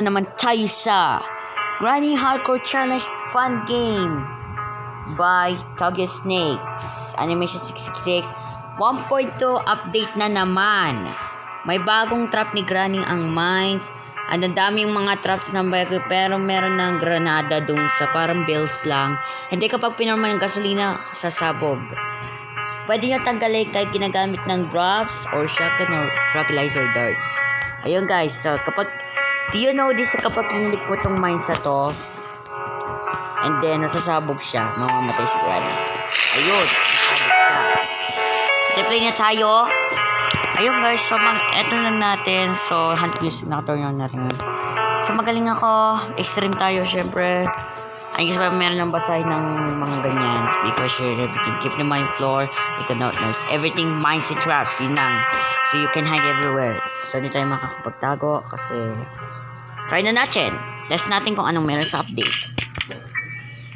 naman tayo sa Granny Hardcore Challenge Fun Game by Toggy Snakes Animation 666 1.2 update na naman. May bagong trap ni Granny ang mines. Ang daming mga traps na bago, pero meron ng granada dun sa parang bills lang. Hindi kapag pinarma ng gasolina, sasabog. Pwede nyo tanggalin kahit ginagamit ng drops or shotgun or tranquilizer dart. Ayun guys, so kapag do you know this, kapag kinilik mo tong mines na to and then nasasabog siya, mamamatay si Granny. Ayun, nasasabog siya. Play na tayo. Ayun guys, so eto lang natin. So, hunt music, nakaturn on na rin. So, magaling ako. Extreme tayo, syempre. I guess meron ng basahin ng mga ganyan. Because you're everything. Keep the mine floor. You cannot nose. Everything mines and traps. Yun lang. So, you can hide everywhere. So, hindi tayo makakapagtago. Kasi, try na natin. Test natin kung anong meron sa update.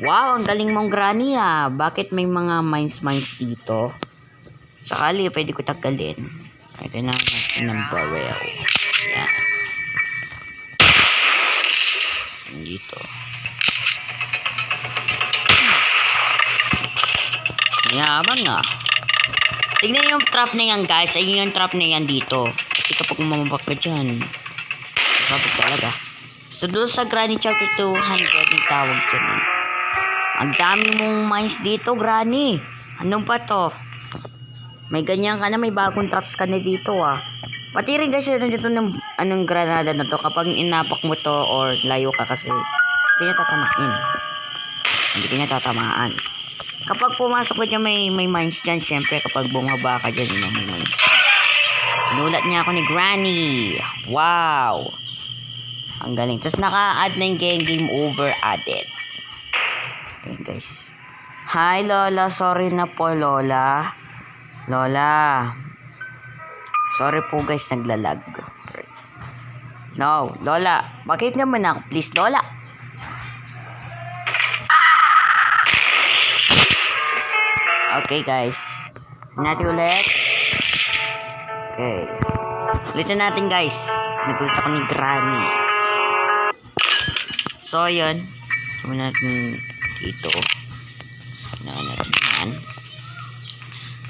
Wow, ang galing mong Granny ah. Bakit may mga mines dito? Sakali, pwede ko tanggalin. Ay, kailangan natin ng barrel. Yan. Dito. Mayabang nga. Tignan yung trap na yan, guys. Ayun yung trap na yan dito. Kasi kapag umamabak ka dyan, sabog talaga. So, doon sa Granny Chapter 200 yung tawag dyan eh. Ang dami mong mines dito, Granny. Anong pa to? May ganyan ka na, may bagong traps ka na dito ah. Pati rin guys, nandito ng anong granada na to. Kapag inapak mo to or layo ka kasi, hindi niya tatamain. Hindi niya tatamaan. Kapag pumasok ko dyan, may mines dyan. Siyempre, kapag bumaba ka dyan, may mines. Nulat niya ako ni Granny. Wow! Ang galing. Tapos naka-add na yung game over added. Ayan guys. Hi Lola, sorry na po Lola. Lola. Sorry po guys, naglalag. No, Lola. Bakit nga muna ako? Please, Lola. Okay guys. Natin ulit. Okay. Ulitin natin guys. Nagulit ako ni Granny. So, yun. Sabi natin dito. Sabi natin yan.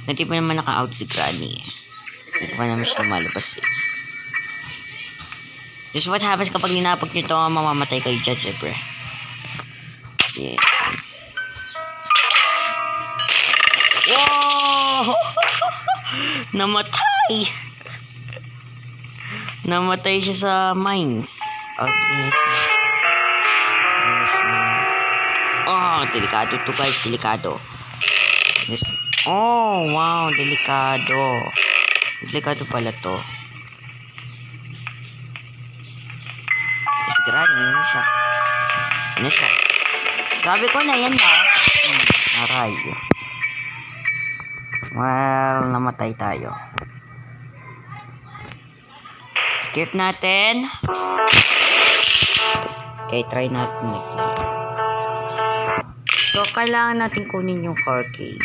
Hindi pa naman naka-out si Granny. Hindi pa naman siya lumalabas eh. This is what happens kapag ninapag nyo ito, mamamatay kayo dyan, siyempre. Yeah. Wow! Namatay! Namatay siya sa mines. Oh, delikado to guys, delikado. Yes. Oh, wow, delikado. Delikado pala to. Si Granny, ano siya? Ano siya? Sabi ko na yan na. Aray. Well, namatay tayo. Skip natin. Okay, try natin. So, kailangan natin kunin yung car key.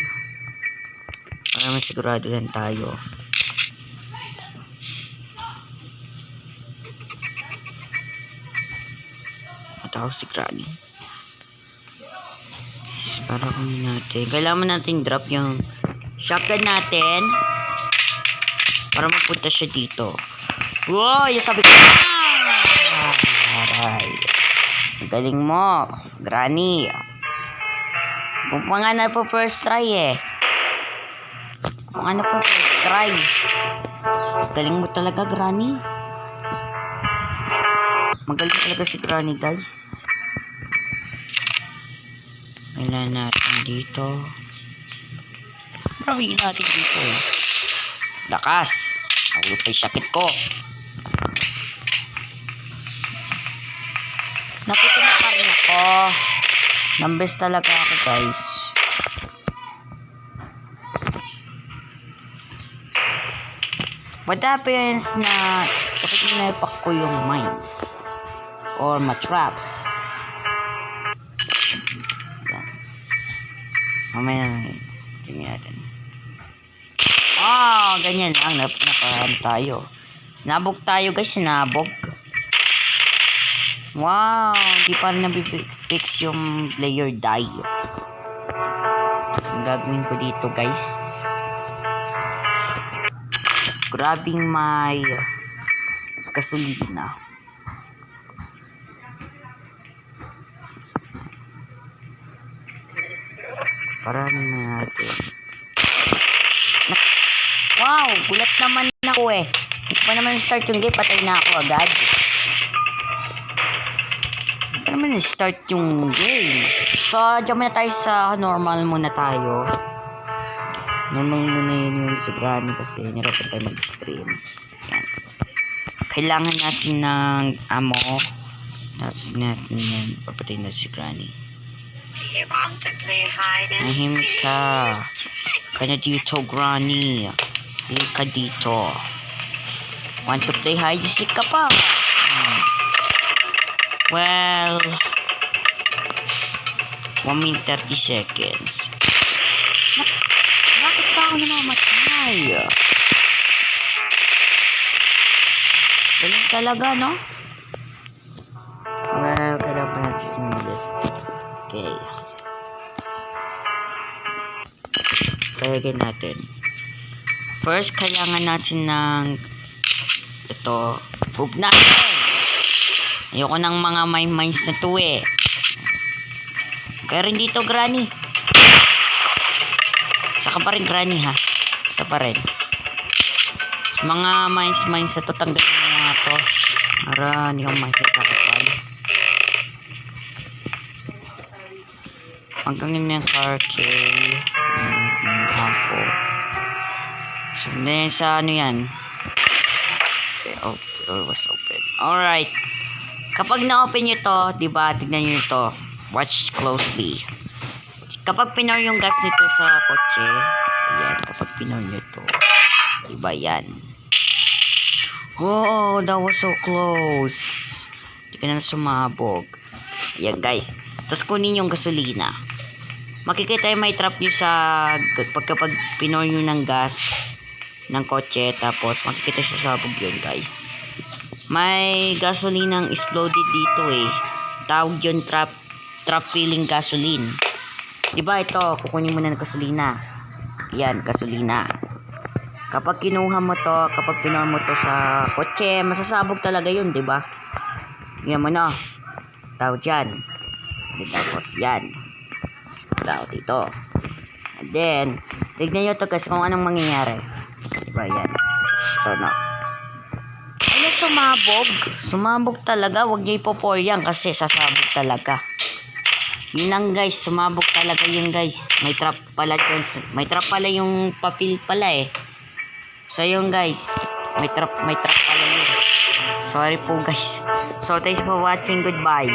Para masigurado lang tayo. Matawag si Granny. Para kunin natin. Kailangan natin drop yung shotgun natin. Para mapunta siya dito. Wow! Yung sabi ko. Aray. Ang galing mo, Granny. Kung pa nga na po first try eh. Kung ano po first try. Galing mo talaga, Granny. Magaling talaga si Granny, guys. Kailan natin dito. Maraming natin dito eh. Lakas. Nahulog pa yung sakit ko. Nakita na pa rin ako. Nambes talaga ako, guys. What happens na kapag naipak ko yung mines or matraps. Mamaya na tingnan natin. Ganyan lang. Napahan tayo. Sinabog tayo guys, sinabog. Wow, hindi pa rin nabifix yung layer dye. Ang gagawin ko dito, guys. Grabing may gasolina. Paranin na natin. Wow, gulat naman ako eh. Hindi pa naman start yung game, patay na ako agad. Hindi pa naman start yung game. So, dyan muna tayo sa normal muna tayo. Normal muna yun yung si Granny kasi nirapan tayo mag-stream. Yan. Kailangan natin ng ammo. Tapos natin yan. Papatay natin si Granny. Nahimik ka. Kanya dito, Granny. Hili ka dito. Want to play hide and seek ka pa? Well, 1 minute 30 seconds. Bakit pa ako namamatay? Galing talaga, no? Well, kailangan pa natin ulit. Okay. Talagyan natin. First, kailangan natin ng ito. Poop natin. Ayoko ng mga mines na to eh. Kaya rin dito, Granny. Saka pa rin, Granny, ha? Isa pa rin. Sa mga mines na to, tanggalin mo mga to. Para hindi kang makikipagpag. Hanggang yung car key. Ako. So, then sa ano yan? Okay, oh, door was open. Alright. Kapag na-open nyo to, diba, tignan nyo to. Watch closely. Kapag pinor yung gas nito sa kotse, ayan, kapag pinor nyo to, diba yan? Oh, that was so close. Hindi ka na sumabog. Ayan, guys. Tapos kunin yung gasolina. Makikita yung may trap nyo sa kapag pinor nyo ng gas ng kotse, tapos makikita sa sabog yun, guys. May gasolinang exploded dito eh. Tawag yun trap filling gasoline. Diba ito, kukunin mo na ng gasolina. Yan, gasolina. Kapag kinuha mo to, kapag pinor mo to sa kotse, masasabog talaga yun, diba? Yan mo na. Tawag dyan. Tapos yan. Tawag dito. And then, tignan nyo to kasi kung anong mangyayari. Diba yan. Ito no. Ano sumabog? Sumabog talaga. Huwag nyo ipo-pour yan kasi sasabog talaga. Yun lang guys. Sumabog talaga yun guys. May trap pala dyan. May trap pala yung papel pala eh. So yun guys. May trap pala yun. Sorry po guys. So thanks for watching. Goodbye.